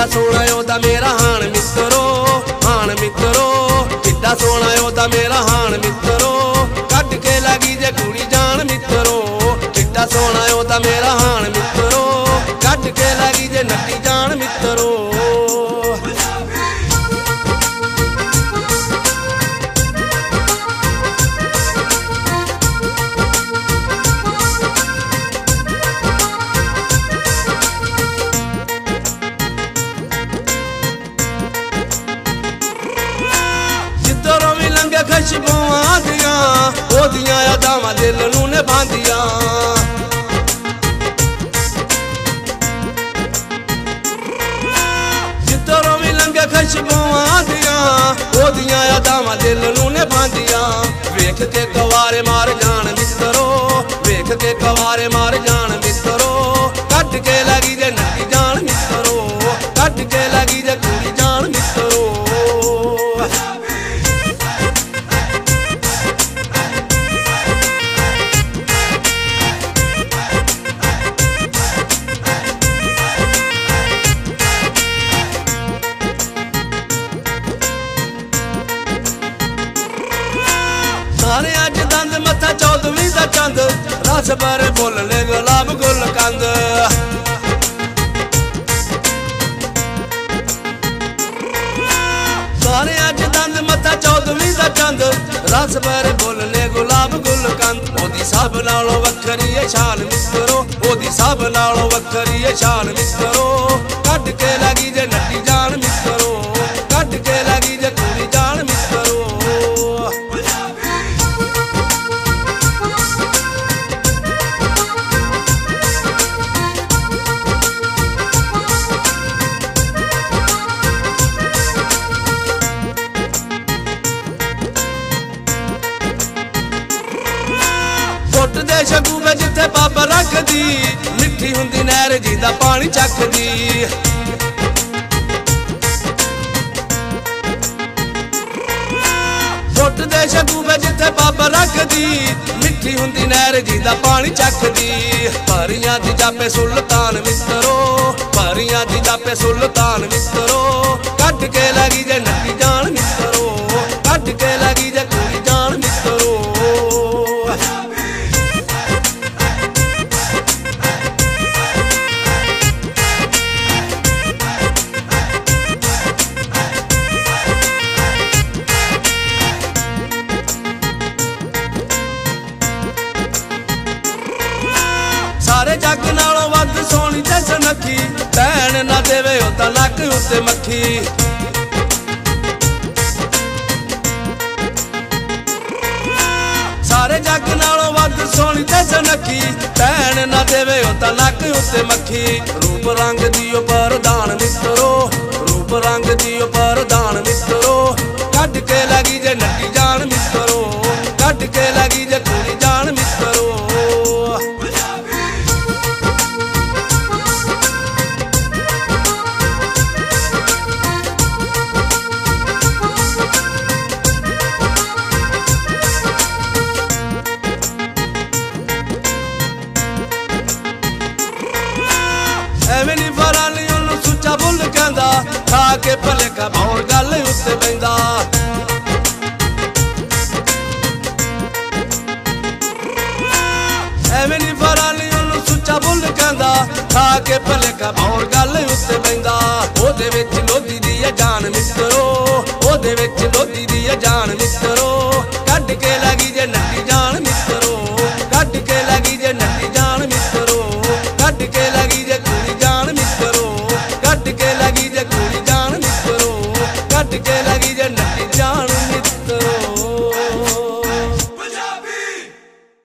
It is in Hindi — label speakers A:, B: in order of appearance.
A: किड्डा सोहना ओदा मेरा हाण मित्रो, हाण मित्रो। किड्डा सोहना ओदा मेरा हाण मित्रो, कट के लगी जे कुड़ी जान मित्रो। किड्डा सोहना ओदा मेरा हाण मित्रो, कट के लगी जे नट्टी जान मित्रो। खुशबुआं दियां ओदियां यादां दिल नूं निभांदियां। जिद्धरों भी लंघे खुशबुआं दियां ओदियां यादां दिल नूं निभांदियां। वेख के कवारे मार जान मित्रो, वेख के कवारे मार जान मित्रो। कट के लगी जे नट्टी जान मित्रो, कट के लगी जे कुड़ी जान मित्रो। सारे अज दंद मत्था 14वीं दा चंद, रस भरे बोलने गुलाब गुल कंद। सारे अज दंद मत्था 14वीं दा चंद, रस भरे बोलने गुलाब गुल कंद। ओदी सब नालों वखरी है शान मित्रो, ओदी सब नालों वखरी है शान मित्रो। कट के लगी जे नट्टी जान मित्रो, कट के लगी जे कुड़ी जान मित्रो। घुट दे शगूबे जिथे बाबा रखदी, मिठी हुंदी नहर जिंदा पानी चखदी। घुट दे शगूबे जिथे बाबा रखदी, मिठी हुंदी नहर जिंदा पानी चखदी। परियां दी जापे सुल्तान मित्रो, परियां दी जापे सुल्तान मित्रो। कट के लगी जे नट्टी जान मित्रो, कट के लगी जे कुड़ी जान मित्रो। सारे जग नालों वध सोहनी ते सुनखी, भैन ना देवे ओदा नक उत्ते मक्खी। सारे जग नालों वध सोहनी ते सुनखी, भैन ना देवे ओदा नक उत्ते मक्खी। रूप रंग दियो परदान मित्रो, रूप रंग दियो परदान मित्रो। कट के लगी जे नट्टी जान मित्रो, कट के लगी जे कुड़ी जान मित्रो। एवें नी फराली ओनू सुच्चा बुल कहंदा, खा के भलेखा भौर गल उत्ते पैंदा। एवें नी फराली ओनू सुच्चा बुल कहंदा, खा के भलेखा भौर गल उत्ते पैंदा।